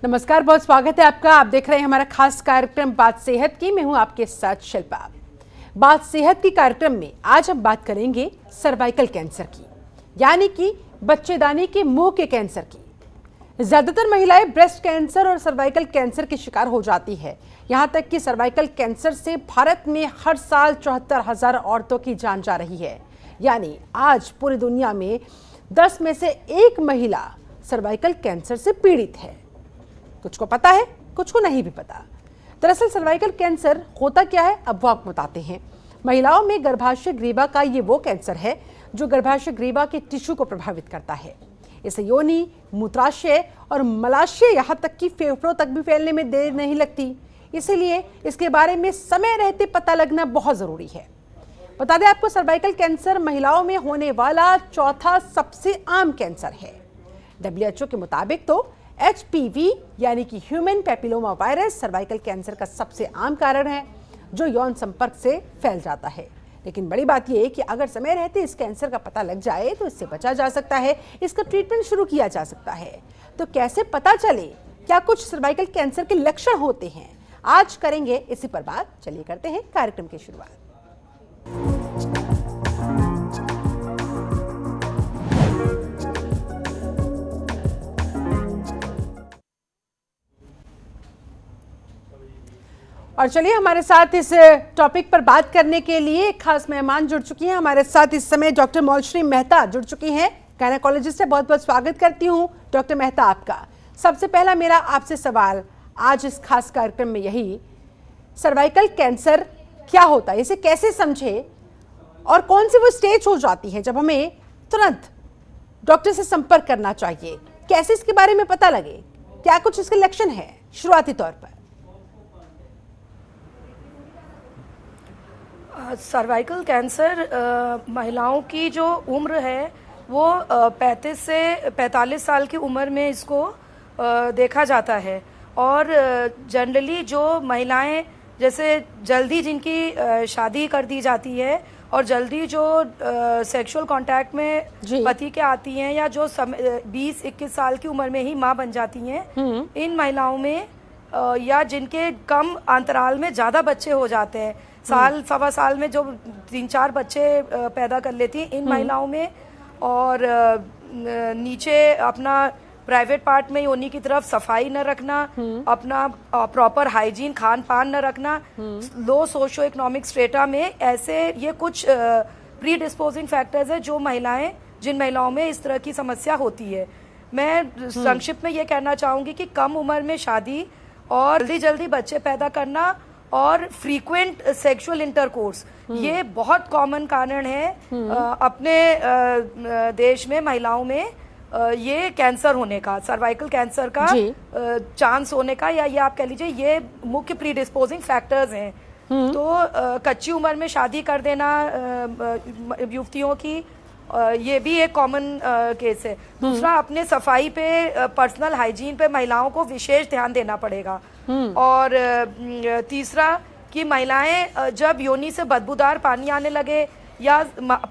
नमस्कार, बहुत स्वागत है आपका। आप देख रहे हैं हमारा खास कार्यक्रम बात सेहत की। मैं हूं आपके साथ शिल्पा। बात सेहत की कार्यक्रम में आज हम बात करेंगे सर्वाइकल कैंसर की, यानी कि बच्चेदानी के मुंह के कैंसर की। ज्यादातर महिलाएं ब्रेस्ट कैंसर और सर्वाइकल कैंसर की शिकार हो जाती है। यहां तक कि सर्वाइकल कैंसर से भारत में हर साल 74,000 औरतों की जान जा रही है। यानी आज पूरी दुनिया में 10 में से 1 महिला सर्वाइकल कैंसर से पीड़ित है। कुछ को पता है, कुछ को नहीं भी पता। दरअसल सर्वाइकल कैंसर होता क्या है, अब वो आपको बताते हैं। महिलाओं में गर्भाशय ग्रीवा का ये वो कैंसर है जो गर्भाशय ग्रीवा के टिश्यू को प्रभावित करता है। इसे योनि, मूत्राशय और मलाशय यहाँ तक कि फेफड़ों तक भी फैलने में देर नहीं लगती। इसलिए इसके बारे में समय रहते पता लगना बहुत जरूरी है। बता दें आपको, सर्वाइकल कैंसर महिलाओं में होने वाला चौथा सबसे आम कैंसर है। WHO के मुताबिक तो HPV यानी कि human papilloma virus cervical cancer का सबसे आम कारण है जो यौन संपर्क से फैल जाता है। लेकिन बड़ी बात यह है कि अगर समय रहते इस कैंसर का पता लग जाए तो इससे बचा जा सकता है, इसका ट्रीटमेंट शुरू किया जा सकता है। तो कैसे पता चले क्या कुछ सर्वाइकल कैंसर के लक्षण होते हैं, आज करेंगे इसी पर बात। चलिए करते हैं कार्यक्रम की शुरुआत। और चलिए हमारे साथ इस टॉपिक पर बात करने के लिए एक खास मेहमान जुड़ चुकी हैं। हमारे साथ इस समय डॉक्टर मौलश्री मेहता जुड़ चुकी हैं, गायनेकोलॉजिस्ट है। बहुत बहुत स्वागत करती हूं डॉक्टर मेहता आपका। सबसे पहला मेरा आपसे सवाल आज इस खास कार्यक्रम में यही, सर्वाइकल कैंसर क्या होता है, इसे कैसे समझे और कौन सी वो स्टेज हो जाती है जब हमें तुरंत डॉक्टर से संपर्क करना चाहिए, कैसे इसके बारे में पता लगे, क्या कुछ इसके लक्षण है शुरुआती तौर पर? सर्वाइकल कैंसर महिलाओं की जो उम्र है वो 35 से 45 साल की उम्र में इसको देखा जाता है। और जनरली जो महिलाएं जैसे जल्दी जिनकी शादी कर दी जाती है और जल्दी जो सेक्सुअल कांटेक्ट में पति के आती हैं या जो 20-21 साल की उम्र में ही माँ बन जाती हैं, इन महिलाओं में या जिनके कम अंतराल में ज़्यादा बच्चे हो जाते हैं, साल सवा साल में जो 3-4 बच्चे पैदा कर लेती हैं, इन महिलाओं में, और नीचे अपना प्राइवेट पार्ट में योनि की तरफ सफाई न रखना, अपना प्रॉपर हाइजीन खान पान न रखना, लो सोशो इकोनॉमिक स्ट्रेटा में, ऐसे ये कुछ प्री डिस्पोजिंग फैक्टर्स है जो जिन महिलाओं में इस तरह की समस्या होती है। मैं संक्षिप्त में ये कहना चाहूंगी कि कम उम्र में शादी और जल्दी बच्चे पैदा करना और फ्रीक्वेंट सेक्सुअल इंटरकोर्स, ये बहुत कॉमन कारण है अपने देश में महिलाओं में ये कैंसर होने का, सर्वाइकल कैंसर का चांस होने का, या ये आप कह लीजिए ये मुख्य प्री डिस्पोजिंग फैक्टर्स हैं। तो कच्ची उम्र में शादी कर देना युवतियों की, ये भी एक कॉमन केस है। दूसरा, अपने सफाई पे, पर्सनल हाइजीन पे महिलाओं को विशेष ध्यान देना पड़ेगा। और तीसरा कि महिलाएं जब योनि से बदबूदार पानी आने लगे या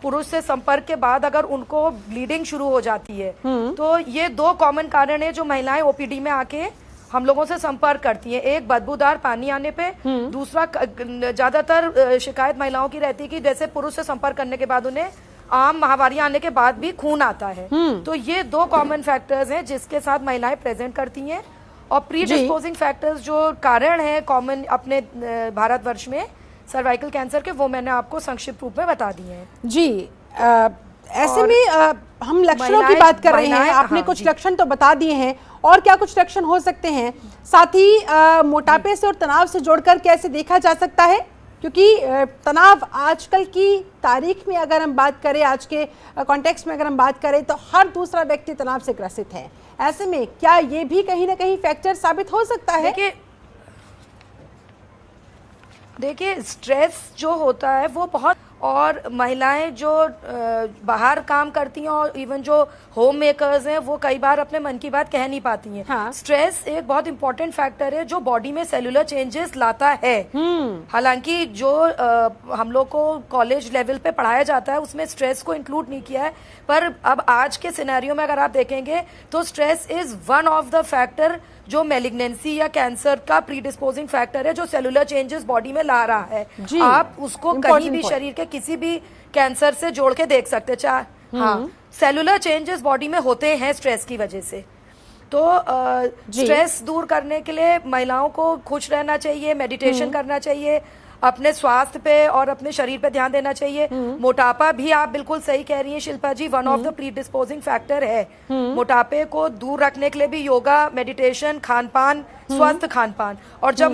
पुरुष से संपर्क के बाद अगर उनको ब्लीडिंग शुरू हो जाती है, तो ये 2 कॉमन कारण है जो महिलाएं ओपीडी में आके हम लोगों से संपर्क करती हैं। एक, बदबूदार पानी आने पे, दूसरा ज्यादातर शिकायत महिलाओं की रहती है कि जैसे पुरुष से संपर्क करने के बाद उन्हें आम माहवारी आने के बाद भी खून आता है। तो ये 2 कॉमन फैक्टर्स हैं जिसके साथ महिलाएं प्रेजेंट करती हैं। और प्री डिस्पोजिंग फैक्टर्स जो कारण है कॉमन अपने भारतवर्ष में सर्वाइकल कैंसर के, वो मैंने आपको संक्षिप्त रूप में बता दिए हैं। जी, ऐसे में हम लक्षणों की बात कर रहे हैं, आपने कुछ लक्षण तो बता दिए हैं, और क्या कुछ लक्षण हो सकते हैं? साथ ही मोटापे से और तनाव से जोड़कर कैसे देखा जा सकता है, क्योंकि तनाव आजकल की तारीख में अगर हम बात करें, आज के कॉन्टेक्स्ट में अगर हम बात करें, तो हर दूसरा व्यक्ति तनाव से ग्रसित है। ऐसे में क्या ये भी कहीं ना कहीं फैक्टर साबित हो सकता है? देखिए स्ट्रेस जो होता है वो बहुत, और महिलाएं जो बाहर काम करती हैं और इवन जो होम मेकर्स हैं वो कई बार अपने मन की बात कह नहीं पाती हैं। हाँ। स्ट्रेस एक बहुत इंपॉर्टेंट फैक्टर है जो बॉडी में सेलुलर चेंजेस लाता है। हालांकि जो हम लोग को कॉलेज लेवल पे पढ़ाया जाता है उसमें स्ट्रेस को इंक्लूड नहीं किया है, पर अब आज के सिनेरियो में अगर आप देखेंगे तो stress is one of the factor जो मेलिग्नेंसी या कैंसर का प्रीडिस्पोजिंग फैक्टर है, जो सेलुलर चेंजेस बॉडी में ला रहा है। आप उसको कहीं भी शरीर के किसी भी कैंसर से जोड़ के देख सकते हैं। हाँ, सेलुलर चेंजेस बॉडी में होते हैं स्ट्रेस की वजह से। तो स्ट्रेस दूर करने के लिए महिलाओं को खुश रहना चाहिए, मेडिटेशन करना चाहिए, अपने स्वास्थ्य पे और अपने शरीर पे ध्यान देना चाहिए। मोटापा भी आप बिल्कुल सही कह रही हैं शिल्पा जी, वन ऑफ द प्रीडिस्पोजिंग फैक्टर है। मोटापे को दूर रखने के लिए भी योगा, मेडिटेशन, खान-पान, स्वस्थ खान-पान, और जब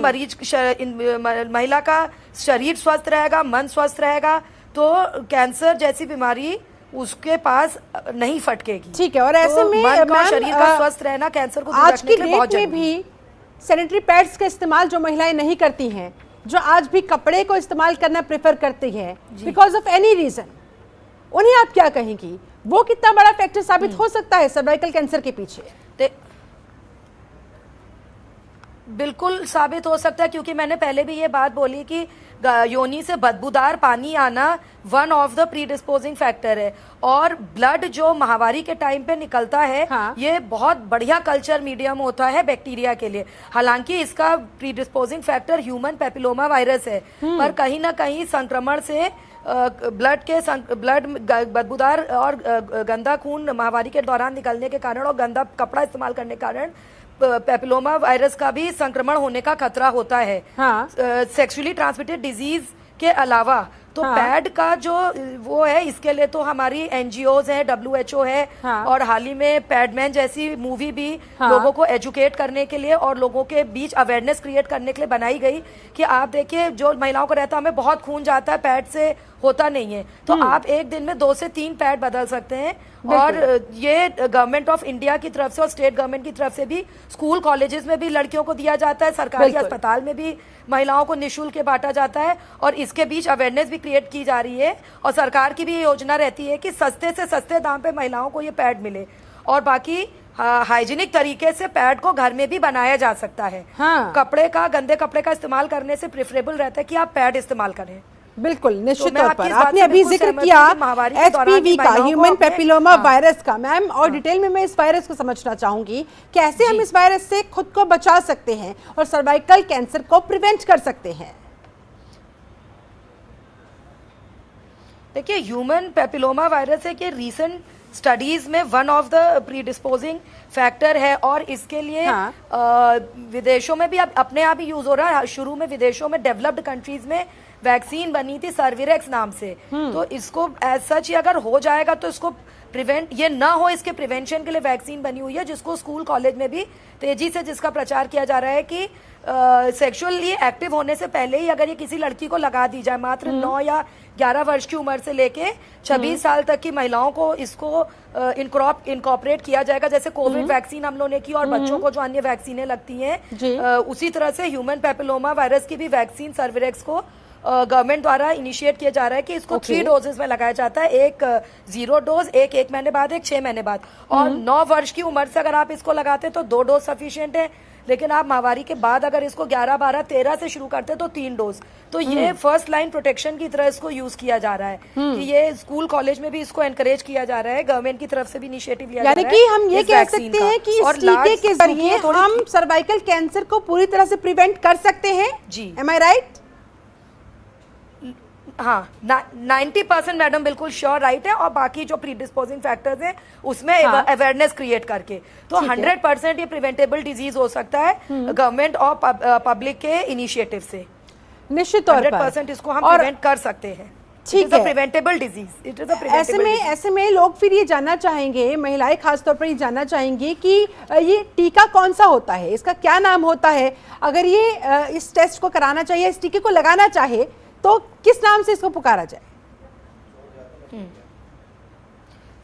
महिला का शरीर स्वस्थ रहेगा, मन स्वस्थ रहेगा, तो कैंसर जैसी बीमारी उसके पास नहीं फटकेगी। ठीक है, और ऐसे में मन का शरीर का स्वस्थ रहना कैंसर को दूर रखने के लिए बहुत जरूरी है। भी सैनिटरी पैड्स का इस्तेमाल जो महिलाएं नहीं करती हैं, जो आज भी कपड़े को इस्तेमाल करना प्रेफर करती हैं बिकॉज ऑफ एनी रीजन, उन्हें आप क्या कहेंगी? वो कितना बड़ा फैक्टर साबित हो सकता है सर्वाइकल कैंसर के पीछे? बिल्कुल साबित हो सकता है, क्योंकि मैंने पहले भी ये बात बोली कि योनि से बदबूदार पानी आना वन ऑफ द प्रीडिस्पोजिंग फैक्टर है, और ब्लड जो माहवारी के टाइम पे निकलता है, हाँ। ये बहुत बढ़िया कल्चर मीडियम होता है बैक्टीरिया के लिए। हालांकि इसका प्रीडिस्पोजिंग फैक्टर ह्यूमन पेपिलोमा वायरस है, पर कहीं ना कहीं संक्रमण से ब्लड बदबूदार और गंदा खून माहवारी के दौरान निकलने के कारण और गंदा कपड़ा इस्तेमाल करने के कारण पेपिलोमा वायरस का भी संक्रमण होने का खतरा होता है। हाँ। सेक्सुअली ट्रांसमिटेड डिजीज के अलावा तो पैड का जो वो है, इसके लिए तो हमारी एनजीओज है, WHO है, और हाल ही में पैडमैन जैसी मूवी भी लोगों को एजुकेट करने के लिए और लोगों के बीच अवेयरनेस क्रिएट करने के लिए बनाई गई कि आप देखिए, जो महिलाओं को रहता है हमें बहुत खून जाता है, पैड से होता नहीं है, तो आप एक दिन में 2 से 3 पैड बदल सकते हैं। और ये गवर्नमेंट ऑफ इंडिया की तरफ से और स्टेट गवर्नमेंट की तरफ से भी स्कूल कॉलेजेस में भी लड़कियों को दिया जाता है, सरकारी अस्पताल में भी महिलाओं को निःशुल्क बांटा जाता है, और इसके बीच अवेयरनेस भी क्रिएट की जा रही है। और सरकार की भी ये योजना रहती है कि सस्ते से सस्ते दाम पे महिलाओं को ये पैड मिले, और बाकी हाइजीनिक तरीके से पैड को घर में भी बनाया जा सकता है। गंदे कपड़े का इस्तेमाल करने से प्रेफरेबल रहता है कि आप पैड इस्तेमाल करें। बिल्कुल, निश्चित तौर पर आपने अभी जिक्र किया HPV का, ह्यूमन पेपिलोमा वायरस का। मैम, और डिटेल में मैं इस वायरस को समझना चाहूंगी, कैसे हम इस वायरस से खुद को बचा सकते हैं और सर्वाइकल कैंसर को प्रिवेंट कर सकते हैं? देखिए, ह्यूमन पेपिलोमा वायरस है कि रीसेंट स्टडीज में वन ऑफ द प्रीडिस्पोजिंग फैक्टर है, और इसके लिए विदेशों में भी अब अपने आप ही यूज हो रहा है। शुरू में विदेशों में डेवलप्ड कंट्रीज में वैक्सीन बनी थी सर्विरेक्स नाम से, तो इसको एज सच ही अगर हो जाएगा तो इसको प्रिवेंट ये ना हो, इसके प्रिवेंशन के लिए वैक्सीन बनी हुई है, जिसको स्कूल कॉलेज में भी तेजी से जिसका प्रचार किया जा रहा है कि सेक्सुअली एक्टिव होने से पहले ही अगर ये किसी लड़की को लगा दी जाए, मात्र 9 या 11 वर्ष की उम्र से लेके 26 साल तक की महिलाओं को इसको इनकॉर्पोरेट किया जाएगा, जैसे कोविड वैक्सीन हम लोगों ने की और बच्चों को जो अन्य वैक्सीनें लगती हैं, उसी तरह से ह्यूमन पेपिलोमा वायरस की भी वैक्सीन सर्विरेक्स को गवर्नमेंट द्वारा इनिशिएट किया जा रहा है कि इसको 3 डोजेस में लगाया जाता है, एक 0 डोज, एक 1 महीने बाद, एक 6 महीने बाद, और 9 वर्ष की उम्र से अगर आप इसको लगाते तो 2 डोज सफिशिएंट है, लेकिन आप माहवारी के बाद अगर इसको 11, 12, 13 से शुरू करते तो 3 डोज। तो ये फर्स्ट लाइन प्रोटेक्शन की तरह इसको यूज किया जा रहा है कि ये स्कूल कॉलेज में भी इसको एनकरेज किया जा रहा है, गवर्नमेंट की तरफ से भी इनिशिएटिव लिया जा रहा है। यानी कि हम ये कह सकते हैं कि इस टीके के जरिए हम सर्वाइकल कैंसर को पूरी तरह से प्रिवेंट कर सकते हैं जी। एम आई राइट? हाँ, 90% मैडम बिल्कुल श्योर राइट है, और बाकी जो प्रीडिस्पोजिंग फैक्टर्स हैं उसमें अवेयरनेस क्रिएट करके तो 100% ये प्रिवेंटेबल डिजीज हो सकता है गवर्नमेंट और पब्लिक के इनिशिएटिव से। निश्चित तौर पर 100% इसको हम प्रिवेंट कर सकते हैं। ठीक है, preventable disease, it is a preventable. ऐसे में लोग फिर ये जानना चाहेंगे, महिलाएं खासतौर पर ये जानना चाहेंगी कि ये टीका कौन सा होता है, इसका क्या नाम होता है? अगर ये इस टेस्ट को कराना चाहिए, इस टीके को लगाना चाहे, तो किस नाम से इसको पुकारा जाए?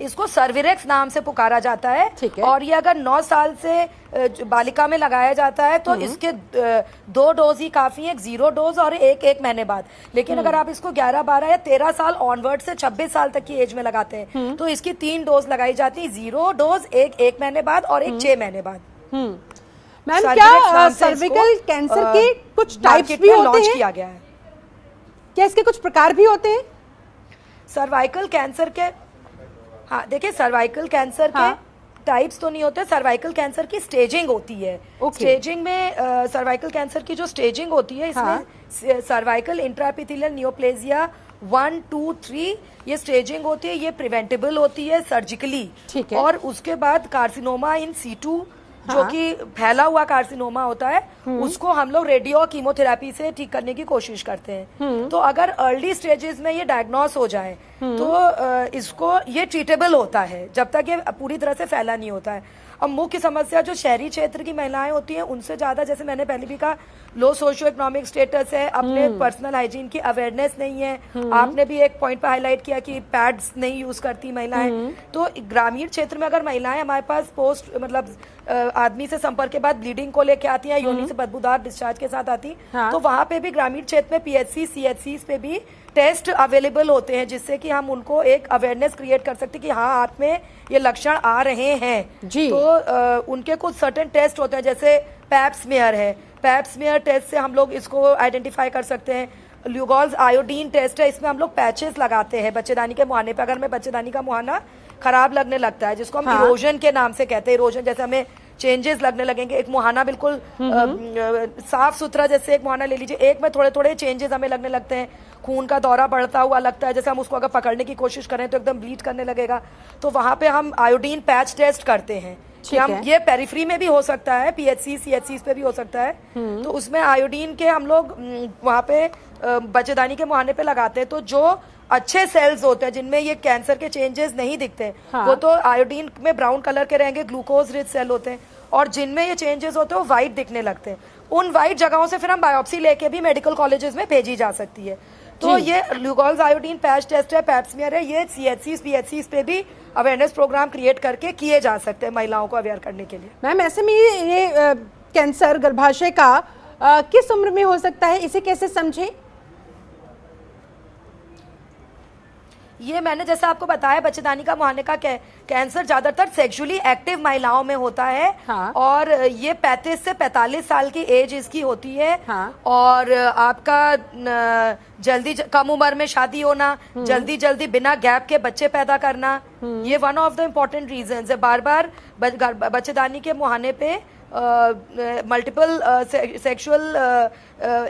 इसको सर्विरेक्स नाम से पुकारा जाता है, और ये अगर 9 साल से बालिका में लगाया जाता है तो इसके 2 डोज ही काफी है, 0 डोज और एक 1 महीने बाद। लेकिन अगर आप इसको 11, 12 या 13 साल ऑनवर्ड से 26 साल तक की एज में लगाते हैं तो इसकी 3 डोज लगाई जाती है, 0 डोज, एक 1 महीने बाद और एक 6 महीने बाद। मैम, क्या सर्विकल कैंसर के कुछ टाइप्स भी होते हैं? किया गया है। क्या इसके कुछ प्रकार भी होते हैं सर्वाइकल कैंसर के? हाँ, देखिए, सर्वाइकल कैंसर के टाइप्स तो नहीं होते, सर्वाइकल कैंसर की स्टेजिंग होती है। स्टेजिंग में सर्वाइकल कैंसर की जो स्टेजिंग होती है, इसमें सर्वाइकल इंट्राएपिथेलियल नियोप्लेजिया 1, 2, 3 ये स्टेजिंग होती है, ये प्रिवेंटेबल होती है सर्जिकली। और उसके बाद कार्सिनोमा इन सीटू जो कि फैला हुआ कार्सिनोमा होता है, उसको हम लोग रेडियो कीमोथेरेपी से ठीक करने की कोशिश करते हैं। तो अगर अर्ली स्टेजेस में ये डायग्नोस हो जाए तो इसको ये ट्रीटेबल होता है जब तक ये पूरी तरह से फैला नहीं होता है। अब मुख्य समस्या जो शहरी क्षेत्र की महिलाएं होती हैं उनसे ज्यादा, जैसे मैंने पहले भी कहा, लो सोशियो इकोनॉमिक स्टेटस है, अपने पर्सनल हाइजीन की अवेयरनेस नहीं है। आपने भी एक पॉइंट पर हाईलाइट किया कि पैड्स नहीं यूज करती महिलाएं। तो ग्रामीण क्षेत्र में अगर महिलाएं हमारे पास पोस्ट मतलब आदमी से संपर्क के बाद ब्लीडिंग को लेके आती हैं, योनि से बदबूदार डिस्चार्ज के साथ आती, तो वहां पे भी ग्रामीण क्षेत्र में पीएचसी सीएचसी पे भी टेस्ट अवेलेबल होते हैं, जिससे कि हम उनको एक अवेयरनेस क्रिएट कर सकते हैं कि हाँ आप में ये लक्षण आ रहे हैं जी। तो उनके कुछ सर्टेन टेस्ट होते हैं, जैसे पैप्समेयर है, पैप्समेयर टेस्ट से हम लोग इसको आइडेंटिफाई कर सकते हैं। ल्यूगॉल्स आयोडीन टेस्ट है, इसमें हम लोग पैचेस लगाते हैं बच्चेदानी के मुहाने पे। अगर हमें बच्चेदानी का मुहाना खराब लगने लगता है, जिसको हम इरोजन के नाम से कहते हैं, इरोजन जैसे हमें चेंजेस लगने लगेंगे, एक मुहाना बिल्कुल साफ सुथरा जैसे एक मुहाना ले लीजिए, एक में थोड़े थोड़े चेंजेस हमें लगने लगते हैं, खून का दौरा बढ़ता हुआ लगता है, जैसे हम उसको अगर पकड़ने की कोशिश करें तो एकदम ब्लीड करने लगेगा, तो वहां पे हम आयोडीन पैच टेस्ट करते हैं कि हम ये पेरिफ्री में भी हो सकता है, पीएचसी सीएचसी पे भी हो सकता है। तो उसमें आयोडीन के हम लोग वहां पे बच्चेदानी के मुहाने पे लगाते हैं। तो जो अच्छे सेल्स होते हैं जिनमें ये कैंसर के चेंजेस नहीं दिखते, वो तो आयोडीन में ब्राउन कलर के रहेंगे, ग्लूकोज रिच सेल होते हैं, और जिनमें ये चेंजेस होते हैं वो व्हाइट दिखने लगते हैं। उन व्हाइट जगहों से फिर हम बायोप्सी लेके भी मेडिकल कॉलेजेस में भेजी जा सकती है। तो ये ल्यूगॉल्स आयोडीन पैच टेस्ट है, पैप्समेयर है, ये सीएचसी पीएचसी पे भी अवेयरनेस प्रोग्राम क्रिएट करके किए जा सकते हैं महिलाओं को अवेयर करने के लिए। मैम ऐसे में ये कैंसर गर्भाशय का किस उम्र में हो सकता है, इसे कैसे समझे? ये मैंने जैसे आपको बताया, बच्चेदानी का मुहाने का कैंसर ज्यादातर सेक्सुअली एक्टिव महिलाओं में होता है। और ये 35 से 45 साल की एज इसकी होती है। और आपका जल्दी कम उम्र में शादी होना, जल्दी जल्दी बिना गैप के बच्चे पैदा करना, ये one of the important reasons है। बार बार बच्चेदानी के मुहाने पे मल्टीपल सेक्सुअल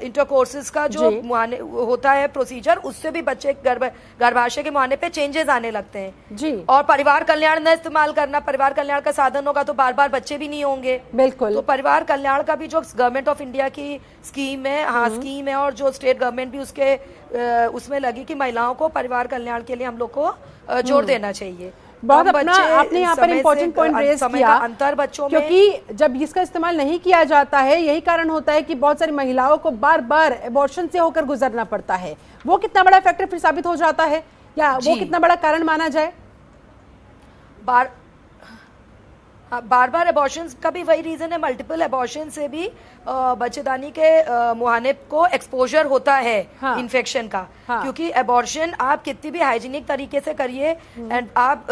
इंटरकोर्सेस का जो मुहाने होता है प्रोसीजर, उससे भी बच्चे गर्भाशय के मुहाने पे चेंजेस आने लगते हैं जी। और परिवार कल्याण न इस्तेमाल करना, परिवार कल्याण का साधन होगा तो बार बार बच्चे भी नहीं होंगे। बिल्कुल। तो परिवार कल्याण का भी जो गवर्नमेंट ऑफ इंडिया की स्कीम है, स्कीम है, और जो स्टेट गवर्नमेंट भी उसके उसमें लगी कि महिलाओं को परिवार कल्याण के लिए हम लोग को जोर देना चाहिए। बहुत अपना आपने यहाँ पर इम्पोर्टेंट पॉइंट रेज किया, अंतर बच्चों में, क्योंकि जब इसका इस्तेमाल नहीं किया जाता है यही कारण होता है कि बहुत सारी महिलाओं को बार बार एबॉर्शन से होकर गुजरना पड़ता है। वो कितना बड़ा फैक्टर फिर साबित हो जाता है, या वो कितना बड़ा कारण माना जाए? बार बार एबॉर्शन का भी वही रीजन है, मल्टीपल एबॉर्शन से भी बच्चेदानी के मुहाने को एक्सपोजर होता है इन्फेक्शन का। क्योंकि एबॉर्शन आप कितनी भी हाइजीनिक तरीके से करिए एंड आप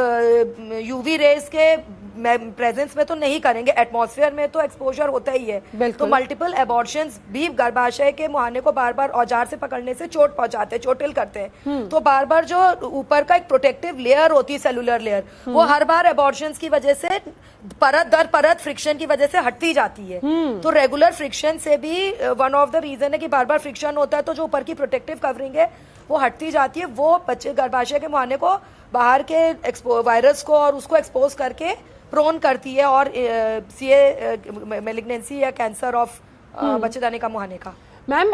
यूवी रेज के प्रेजेंस में तो नहीं करेंगे, एटमॉस्फेयर में तो एक्सपोजर होता ही है। तो मल्टीपल एबॉर्शंस भी गर्भाशय के मुहाने को बार बार औजार से पकड़ने से चोट पहुंचाते हैं, चोटिल करते हैं। तो बार बार जो ऊपर का एक प्रोटेक्टिव लेयर होती है, सेलुलर लेयर, वो हर बार एबॉर्शंस की वजह से परत दर परत फ्रिक्शन की वजह से हटती जाती है। तो रेगुलर फ्रिक्शन से भी वन ऑफ द रीजन है कि बार बार फ्रिक्शन होता है, तो जो ऊपर की प्रोटेक्टिव कवरिंग है वो हटती जाती है। वो बच्चे गर्भाशय के मुहाने को बाहर के वायरस को और उसको एक्सपोज करके प्रोन करती है, और मैलिग्नेंसी या कैंसर ऑफ बच्चेदानी का मुहाने का। मैम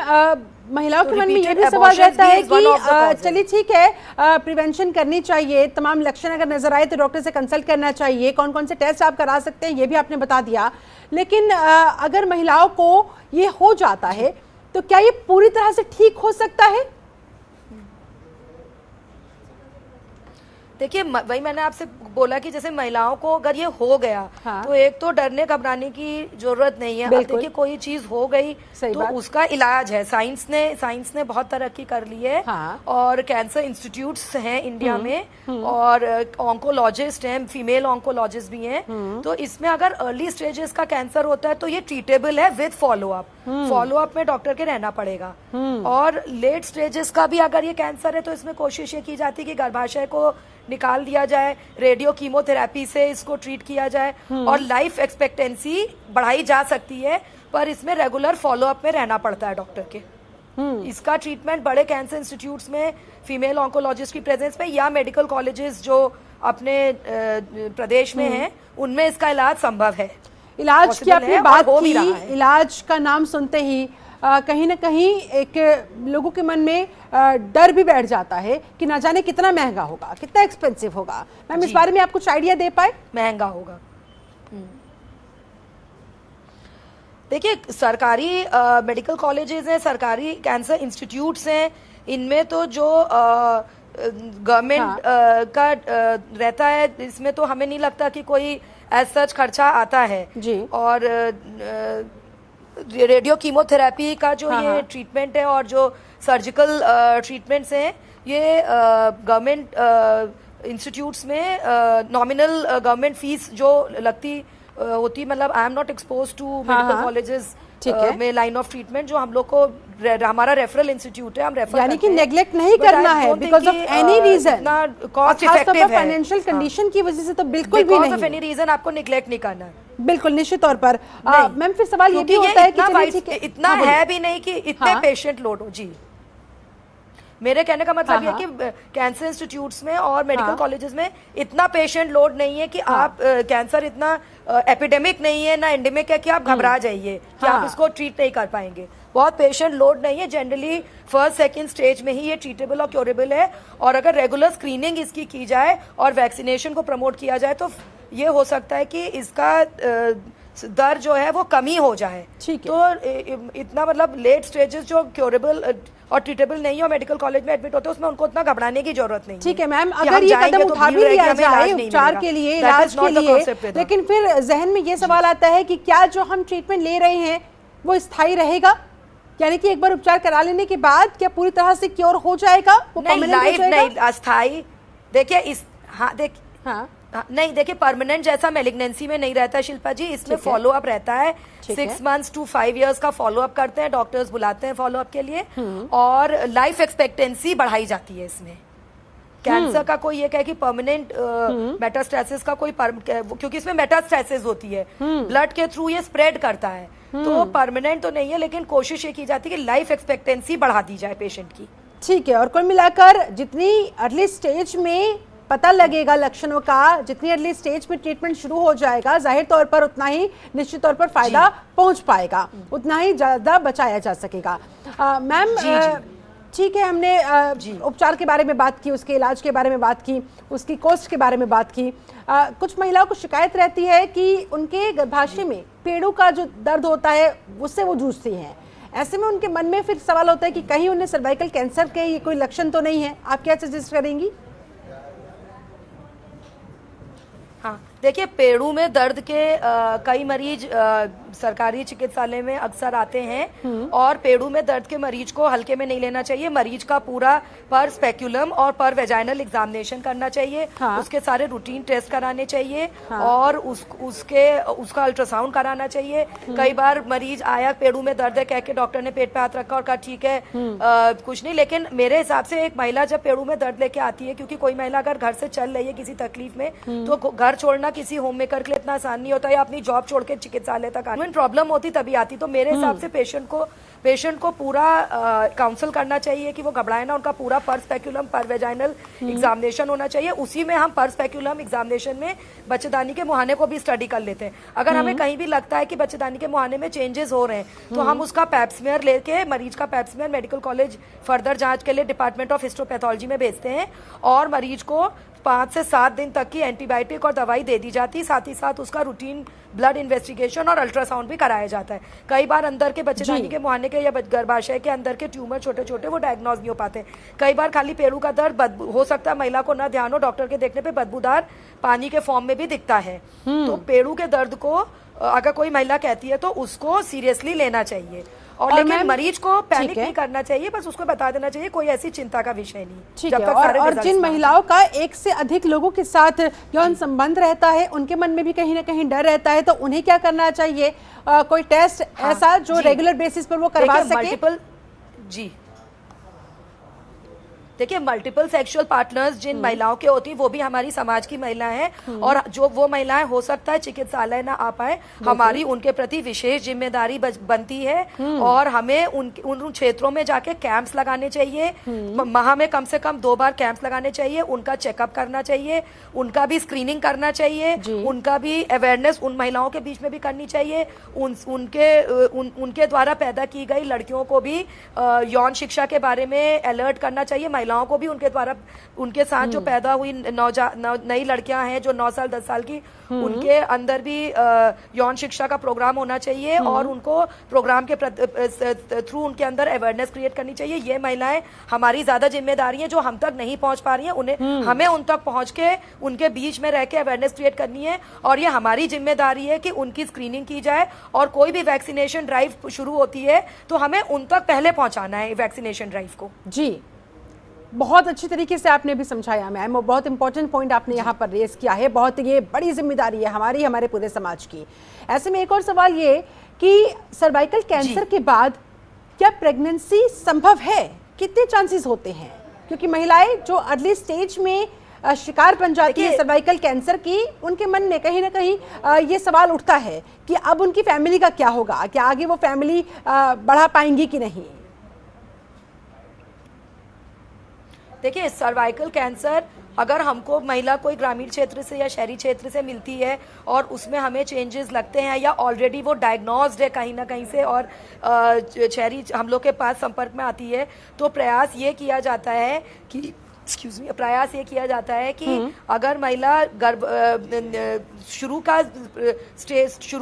महिलाओं के मन में ये भी सवाल रहता है कि चलिए ठीक है, प्रिवेंशन करनी चाहिए, तमाम लक्षण अगर नजर आए तो डॉक्टर से कंसल्ट करना चाहिए, कौन कौन से टेस्ट आप करा सकते हैं ये भी आपने बता दिया, लेकिन अगर महिलाओं को ये हो जाता है तो क्या ये पूरी तरह से ठीक हो सकता है? देखिए, वही मैंने आपसे बोला कि जैसे महिलाओं को अगर ये हो गया तो एक तो डरने घबराने की जरूरत नहीं है। अब देखिए, कोई चीज हो गई तो उसका इलाज है। साइंस ने बहुत तरक्की कर ली है। और कैंसर इंस्टीट्यूट्स हैं इंडिया में, और ऑन्कोलॉजिस्ट हैं, फीमेल ऑन्कोलॉजिस्ट भी हैं। तो इसमें अगर अर्ली स्टेजेस का कैंसर होता है तो ये ट्रीटेबल है विद फॉलोअप। फॉलोअप में डॉक्टर के रहना पड़ेगा। और लेट स्टेजेस का भी अगर ये कैंसर है तो इसमें कोशिश ये की जाती है कि गर्भाशय को निकाल दिया जाए, रेडियो कीमोथेरेपी से इसको ट्रीट किया जाए और लाइफ एक्सपेक्टेंसी बढ़ाई जा सकती है, पर इसमें रेगुलर फॉलोअप में रहना पड़ता है डॉक्टर के। इसका ट्रीटमेंट बड़े कैंसर इंस्टीट्यूट्स में फीमेल ऑन्कोलॉजिस्ट की प्रेजेंस में या मेडिकल कॉलेजेस जो अपने प्रदेश में हैं उनमें इसका इलाज संभव है। इलाज की आपने बात की, इलाज का नाम सुनते ही कहीं ना कहीं एक लोगों के मन में डर भी बैठ जाता है कि ना जाने कितना महंगा होगा, कितना एक्सपेंसिव होगा। मैम इस बारे में आप कुछ आइडिया दे पाए? महंगा होगा, देखिए सरकारी मेडिकल कॉलेजेस हैं, सरकारी कैंसर इंस्टीट्यूट्स हैं, इनमें तो जो गवर्नमेंट का रहता है इसमें तो हमें नहीं लगता कि कोई एज सच खर्चा आता है जी। और रेडियो कीमोथेरेपी का जो ये ट्रीटमेंट है और जो सर्जिकल ट्रीटमेंट्स हैं ये गवर्नमेंट इंस्टीट्यूट्स में नॉमिनल गवर्नमेंट फीस जो लगती होती, मतलब I am not expose to medical colleges में लाइन ऑफ ट्रीटमेंट जो हम लोग को हमारा रेफरल इंस्टीट्यूट है, हम रेफर यानी कि नेग्लेक्ट नहीं करना है because of any reason, cost effective है, फाइनेंशियल कंडीशन की वजह से तो बिल्कुल भी नहीं, बिकॉज ऑफ एनी रीजन आपको नेग्लेक्ट नहीं करना है, बिल्कुल निश्चित तौर पर। मैम फिर सवाल ये भी होता है कि इतना है भी नहीं कि इतने पेशेंट लोड हो। जी, मेरे कहने का मतलब ये है कि कैंसर इंस्टीट्यूट्स में और मेडिकल कॉलेजेस में इतना पेशेंट लोड नहीं है कि आप कैंसर इतना एपिडेमिक नहीं है ना एंडेमिक है कि आप घबरा जाइए कि आप इसको ट्रीट नहीं कर पाएंगे। बहुत पेशेंट लोड नहीं है, जनरली फर्स्ट सेकंड स्टेज में ही ये ट्रीटेबल और क्योरेबल है, और अगर रेगुलर स्क्रीनिंग इसकी की जाए और वैक्सीनेशन को प्रमोट किया जाए तो ये हो सकता है कि इसका दर जो है वो कमी हो जाए। तो इतना मतलब लेट स्टेजेस जो क्योरेबल और ट्रीटेबल नहीं हो मेडिकल कॉलेज में एडमिट होते हैं उसमें उनको इतना घबराने की जरूरत नहीं। ठीक है मैम, अगर ये कदम उठा भी लिया जाए उपचार के लिए, इलाज के लिए, लेकिन फिर जहन में ये सवाल आता है कि क्या जो हम ट्रीटमेंट ले रहे हैं वो स्थायी रहेगा, यानी कि एक बार उपचार करा लेने के बाद क्या पूरी तरह से क्योर हो जाएगा? नहीं, अस्थायी देखिए इस नहीं देखिए परमानेंट जैसा मेलिग्नेंसी में नहीं रहता शिल्पा जी, इसमें फॉलो अप रहता है, 6 months to 5 years का फॉलो अप करते हैं, डॉक्टर्स बुलाते हैं फॉलो अप के लिए, और लाइफ एक्सपेक्टेंसी बढ़ाई जाती है इसमें। कैंसर का कोई ये कहे कि परमानेंट मेटास्टेसिस का कोई क्योंकि इसमें मेटास्टेसिस होती है, ब्लड के थ्रू ये स्प्रेड करता है, तो परमानेंट तो नहीं है, लेकिन कोशिश ये की जाती है कि लाइफ एक्सपेक्टेंसी बढ़ा दी जाए पेशेंट की। ठीक है, और कुल मिलाकर जितनी अर्ली स्टेज में पता लगेगा लक्षणों का, जितनी अर्ली स्टेज में ट्रीटमेंट शुरू हो जाएगा, जाहिर तौर पर उतना ही निश्चित तौर पर फायदा पहुंच पाएगा, उतना ही ज्यादा बचाया जा सकेगा। मैम ठीक है, हमने उपचार के बारे में बात की, उसके इलाज के बारे में बात की, उसकी कॉस्ट के बारे में बात की। कुछ महिलाओं को शिकायत रहती है कि उनके गर्भाशय में पेड़ों का जो दर्द होता है उससे वो जूझती हैं। ऐसे में उनके मन में फिर सवाल होता है कि कहीं उन्हें सर्वाइकल कैंसर के ये कोई लक्षण तो नहीं है। आप क्या सजेस्ट करेंगी? हाँ, देखिए पेड़ों में दर्द के कई मरीज सरकारी चिकित्सालय में अक्सर आते हैं, और पेड़ों में दर्द के मरीज को हल्के में नहीं लेना चाहिए। मरीज का पूरा पर स्पेक्यूलम और पर वेजाइनल एग्जामिनेशन करना चाहिए, उसके सारे रूटीन टेस्ट कराने चाहिए, और उसका अल्ट्रासाउंड कराना चाहिए। कई बार मरीज आया पेड़ों में दर्द है कह के डॉक्टर ने पेट पे हाथ रखा और कहा ठीक है कुछ नहीं, लेकिन मेरे हिसाब से एक महिला जब पेड़ों में दर्द लेके आती है, क्योंकि कोई महिला अगर घर से चल रही है किसी तकलीफ में तो घर छोड़ना किसी होम मेकर के लिए इतना आसान नहीं होता, या अपनी जॉब छोड़ के चिकित्सालय तक आने में प्रॉब्लम होती तभी आती। तो मेरे हिसाब से पेशेंट को पूरा काउंसल करना चाहिए कि वो घबराए ना, उनका पूरा पर स्पेक्यूलम पर वेजाइनल एग्जामिनेशन होना चाहिए। उसी में हम पर स्पेक्यूलम एग्जामिनेशन में बच्चेदानी के मुहाने को भी स्टडी कर लेते हैं। अगर हमें कहीं भी लगता है कि बच्चेदानी के मुहाने में चेंजेस हो रहे हैं तो हम उसका पैप्समेयर लेके मरीज का पैप्समेयर मेडिकल कॉलेज फर्दर जांच के लिए डिपार्टमेंट ऑफ हिस्टोपैथोलॉजी में भेजते हैं, और मरीज को 5 से 7 दिन तक की एंटीबायोटिक और दवाई दे दी जाती है। साथ ही साथ उसका रूटीन ब्लड इन्वेस्टिगेशन और अल्ट्रासाउंड भी कराया जाता है। कई बार अंदर के बच्चेदानी के मुहाने के या गर्भाशय के अंदर के ट्यूमर छोटे छोटे वो डायग्नोज नहीं हो पाते। कई बार खाली पेड़ों का दर्द हो सकता है महिला को ना ध्यान हो, डॉक्टर के देखने पे बदबूदार पानी के फॉर्म में भी दिखता है। तो पेड़ों के दर्द को अगर कोई महिला कहती है तो उसको सीरियसली लेना चाहिए, और लेकिन मरीज को पैनिक नहीं करना चाहिए, बस उसको बता देना चाहिए कोई ऐसी चिंता का विषय नहीं। जब तक और जिन महिलाओं का एक से अधिक लोगों के साथ यौन संबंध रहता है उनके मन में भी कहीं ना कहीं डर रहता है, तो उन्हें क्या करना चाहिए? कोई टेस्ट ऐसा जो रेगुलर बेसिस पर वो करवा सके? देखिए, मल्टीपल सेक्सुअल पार्टनर्स जिन महिलाओं के होती है वो भी हमारी समाज की महिला हैं, और जो वो महिलाएं हो सकता है चिकित्सालय ना आ पाए, हमारी उनके प्रति विशेष जिम्मेदारी बनती है, और हमें उन क्षेत्रों में जाके कैंप्स लगाने चाहिए। माह में कम से कम 2 बार कैंप्स लगाने चाहिए, उनका चेकअप करना चाहिए, उनका भी स्क्रीनिंग करना चाहिए, उनका भी अवेयरनेस उन महिलाओं के बीच में भी करनी चाहिए। उनके द्वारा पैदा की गई लड़कियों को भी यौन शिक्षा के बारे में अलर्ट करना चाहिए। महिलाओं को भी उनके द्वारा, उनके साथ जो पैदा हुई नई लड़कियां हैं जो 9 साल 10 साल की, उनके अंदर भी यौन शिक्षा का प्रोग्राम होना चाहिए, और उनको प्रोग्राम के थ्रू उनके अंदर अवेयरनेस क्रिएट करनी चाहिए। ये महिलाएं हमारी ज्यादा जिम्मेदारी है, जो हम तक नहीं पहुंच पा रही हैं उन्हें, हमें उन तक पहुंच के उनके बीच में रह के अवेयरनेस क्रिएट करनी है, और ये हमारी जिम्मेदारी है कि उनकी स्क्रीनिंग की जाए, और कोई भी वैक्सीनेशन ड्राइव शुरू होती है तो हमें उन तक पहले पहुंचाना है वैक्सीनेशन ड्राइव को। जी, बहुत अच्छी तरीके से आपने भी समझाया मैम, और बहुत इंपॉर्टेंट पॉइंट आपने यहाँ पर रेज किया है। बहुत ये बड़ी जिम्मेदारी है हमारी, हमारे पूरे समाज की। ऐसे में एक और सवाल ये कि सर्वाइकल कैंसर के बाद क्या प्रेगनेंसी संभव है, कितने चांसेस होते हैं? क्योंकि महिलाएं जो अर्ली स्टेज में शिकार बन जाती है सर्वाइकल कैंसर की, उनके मन में कहीं ना कहीं ये सवाल उठता है कि अब उनकी फैमिली का क्या होगा, क्या आगे वो फैमिली बढ़ा पाएंगी कि नहीं? देखिए, सर्वाइकल कैंसर अगर हमको महिला कोई ग्रामीण क्षेत्र से या शहरी क्षेत्र से मिलती है और उसमें हमें चेंजेस लगते हैं, या ऑलरेडी वो डायग्नोज्ड है कहीं ना कहीं से और शहरी हम लोग के पास संपर्क में आती है, तो प्रयास ये किया जाता है कि अगर महिला शुरू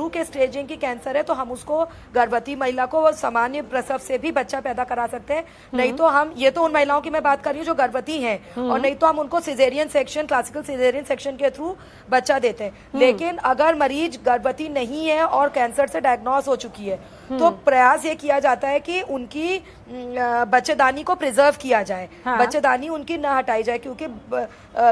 के स्टेजिंग की कैंसर है तो हम उसको, गर्भवती महिला को सामान्य प्रसव से भी बच्चा पैदा करा सकते हैं। नहीं तो हम, ये तो उन महिलाओं की मैं बात कर रही हूँ जो गर्भवती हैं, और नहीं तो हम उनको caesarean section, classical caesarean section के थ्रू बच्चा देते हैं। लेकिन अगर मरीज गर्भवती नहीं है और कैंसर से डायग्नोज हो चुकी है, तो प्रयास ये किया जाता है कि उनकी बच्चेदानी को प्रिजर्व किया जाए। बच्चेदानी उनकी न हटाई जाए, क्योंकि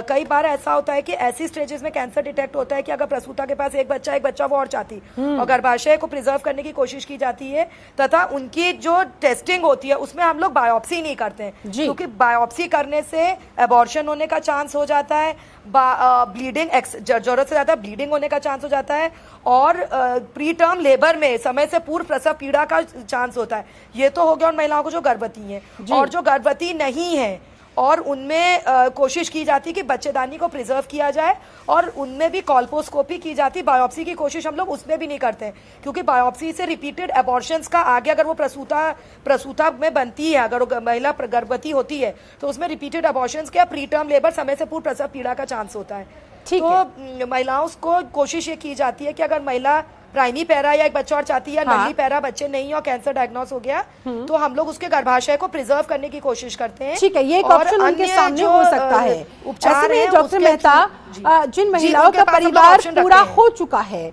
कई बार ऐसा होता है कि ऐसी स्टेजेस में कैंसर डिटेक्ट होता है कि अगर प्रसूता के पास एक बच्चा वो और चाहती, और गर्भाशय को प्रिजर्व करने की कोशिश की जाती है, तथा उनकी जो टेस्टिंग होती है उसमें हम लोग बायोप्सी नहीं करते हैं, क्योंकि बायोप्सी करने से एबॉर्शन होने का चांस हो जाता है, ब्लीडिंग, जरूरत से ज्यादा ब्लीडिंग होने का चांस हो जाता है, और प्री टर्म लेबर में समय से पूर्व प्रसव पीड़ा का चांस होता है। ये तो हो गया उन महिलाओं को जो गर्भवती हैं, और जो गर्भवती नहीं है और उनमें कोशिश की जाती है कि बच्चेदानी को प्रिजर्व किया जाए, और उनमें भी कॉल्पोस्कोपी की जाती। बायोप्सी की कोशिश हम लोग उसमें भी नहीं करते हैं, क्योंकि बायोप्सी से रिपीटेड एबॉर्शंस का आगे, अगर वो प्रसूता में बनती है, अगर वो महिला गर्भवती होती है, तो उसमें रिपीटेड एबॉर्शंस के प्री टर्म लेबर, समय से पूर्व प्रसव पीड़ा का चांस होता है। तो महिलाओं को कोशिश ये की जाती है कि अगर महिला प्राइमी पैरा या एक बच्चा और चाहती है, नली पैरा बच्चे नहीं और कैंसर डायग्नोस हो गया, तो हम लोग उसके गर्भाशय को प्रिजर्व करने की कोशिश करते हैं। ठीक है, ये एक ऑप्शन उनके सामने हो सकता है। ऐसे में डॉक्टर मेहता, जिन महिलाओं का परिवार पूरा हो चुका है,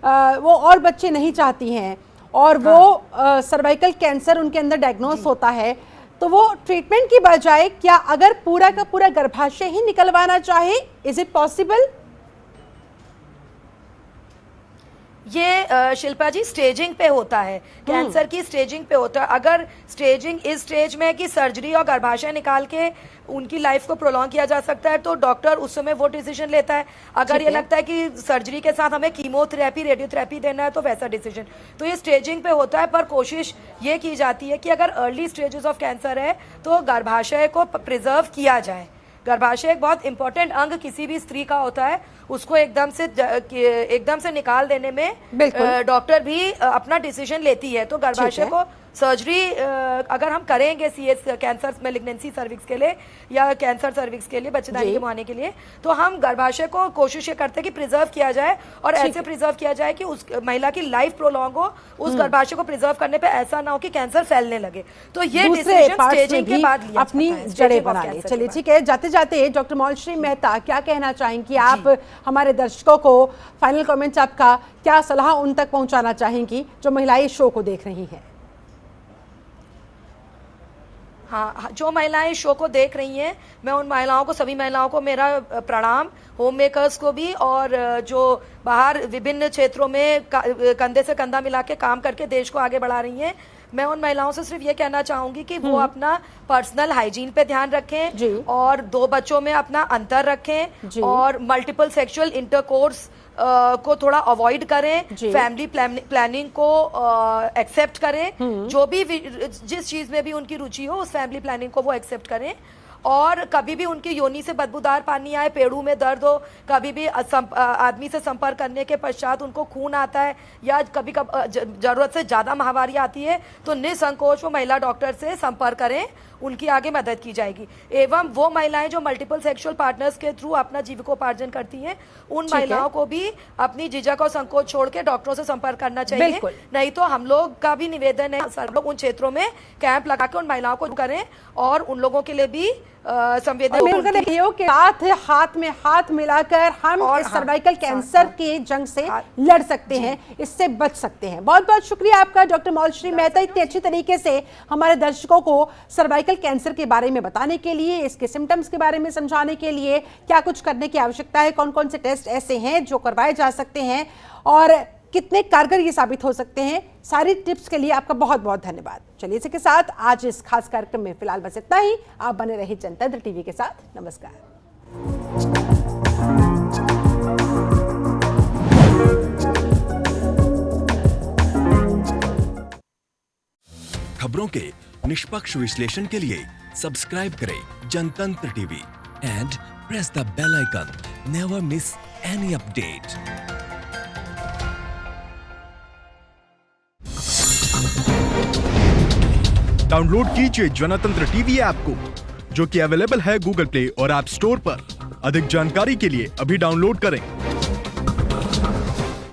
वो और बच्चे नहीं चाहती हैं, और वो सर्वाइकल कैंसर उनके अंदर डायग्नोस होता है, तो वो ट्रीटमेंट की बजाय क्या अगर पूरा का पूरा गर्भाशय ही निकलवाना चाहे, इज इट पॉसिबल? ये शिल्पा जी स्टेजिंग पे होता है, कैंसर की स्टेजिंग पे होता है। अगर स्टेजिंग इस स्टेज में है कि सर्जरी और गर्भाशय निकाल के उनकी लाइफ को प्रोलॉन्ग किया जा सकता है, तो डॉक्टर उस समय वो डिसीजन लेता है। अगर ये लगता है कि सर्जरी के साथ हमें कीमोथेरेपी, रेडियोथेरेपी देना है, तो वैसा डिसीजन। तो ये स्टेजिंग पे होता है, पर कोशिश ये की जाती है कि अगर अर्ली स्टेजेस ऑफ कैंसर है तो गर्भाशय को प्रिजर्व किया जाए। गर्भाशय एक बहुत इंपॉर्टेंट अंग किसी भी स्त्री का होता है, उसको एकदम से निकाल देने में डॉक्टर भी अपना डिसीजन लेती है। तो गर्भाशय को सर्जरी अगर हम करेंगे सीएस, कैंसर मैलिग्नेंसी सर्विक्स के लिए या कैंसर सर्विक्स के लिए, बच्चेदानी के मुहाने के लिए, तो हम गर्भाशय को कोशिश ये करते हैं कि प्रिजर्व किया जाए, और ऐसे प्रिजर्व किया जाए कि उस महिला की लाइफ प्रोलॉन्ग हो। उस गर्भाशय को प्रिजर्व करने पे ऐसा ना हो कि कैंसर फैलने लगे। तो ये डिसीजन स्टेजिंग के बाद लिया अपनी जड़ें बना ले। चलिए ठीक है, जाते जाते डॉक्टर मौलश्री मेहता क्या कहना चाहेंगी आप हमारे दर्शकों को? फाइनल कमेंट्स आपका, क्या सलाह उन तक पहुंचाना चाहेंगी जो महिलाएं इस शो को देख रही हैं? हाँ, जो महिलाएं इस शो को देख रही हैं, मैं उन महिलाओं को, सभी महिलाओं को मेरा प्रणाम, होम मेकर्स को भी, और जो बाहर विभिन्न क्षेत्रों में कंधे से कंधा मिला के काम करके देश को आगे बढ़ा रही हैं, मैं उन महिलाओं से सिर्फ ये कहना चाहूंगी कि वो अपना पर्सनल हाइजीन पे ध्यान रखें और 2 बच्चों में अपना अंतर रखें और मल्टीपल सेक्सुअल इंटरकोर्स को थोड़ा अवॉइड करें, फैमिली प्लानिंग को एक्सेप्ट करें, जो भी जिस चीज में भी उनकी रुचि हो उस फैमिली प्लानिंग को वो एक्सेप्ट करें। और कभी भी उनकी योनि से बदबूदार पानी आए, पेड़ों में दर्द हो, कभी भी आदमी से संपर्क करने के पश्चात उनको खून आता है या कभी जरूरत से ज्यादा माहवारी आती है तो निसंकोच वो महिला डॉक्टर से संपर्क करें, उनकी आगे मदद की जाएगी। एवं वो महिलाएं जो मल्टीपल सेक्सुअल पार्टनर्स के थ्रू अपना जीविकोपार्जन करती हैं, उन महिलाओं को भी अपनी झिझक और संकोच छोड़ के डॉक्टरों से संपर्क करना चाहिए। नहीं तो हम लोग का भी निवेदन है सर लोग उन क्षेत्रों में कैंप लगा के उन महिलाओं को करें और उन लोगों के लिए भी संवेदनशीलता के साथ हाथ में हाथ मिलाकर हम इस सर्वाइकल कैंसर के जंग से लड़ सकते हैं, इससे बच सकते हैं। बहुत बहुत शुक्रिया आपका डॉक्टर मौलश्री मेहता, इतने अच्छी तरीके से हमारे दर्शकों को सर्वाइकल कैंसर के बारे में बताने के लिए, इसके सिम्टम्स के बारे में समझाने के लिए, क्या कुछ करने की आवश्यकता है, कौन कौन से टेस्ट ऐसे हैं जो करवाए जा सकते हैं और कितने कारगर ये साबित हो सकते हैं। सारी टिप्स के लिए आपका बहुत बहुत धन्यवाद। चलिए इसी के साथ आज इस खास कार्यक्रम में फिलहाल बस इतना ही। आप बने रहिए जनतंत्र टीवी के साथ। नमस्कार। खबरों के निष्पक्ष विश्लेषण के लिए सब्सक्राइब करें Janatantra TV and press the bell icon. Never miss any update. Download कीजिए जनतंत्र टीवी ऐप को, जो कि अवेलेबल है गूगल प्ले और ऐप स्टोर पर। अधिक जानकारी के लिए अभी डाउनलोड करें।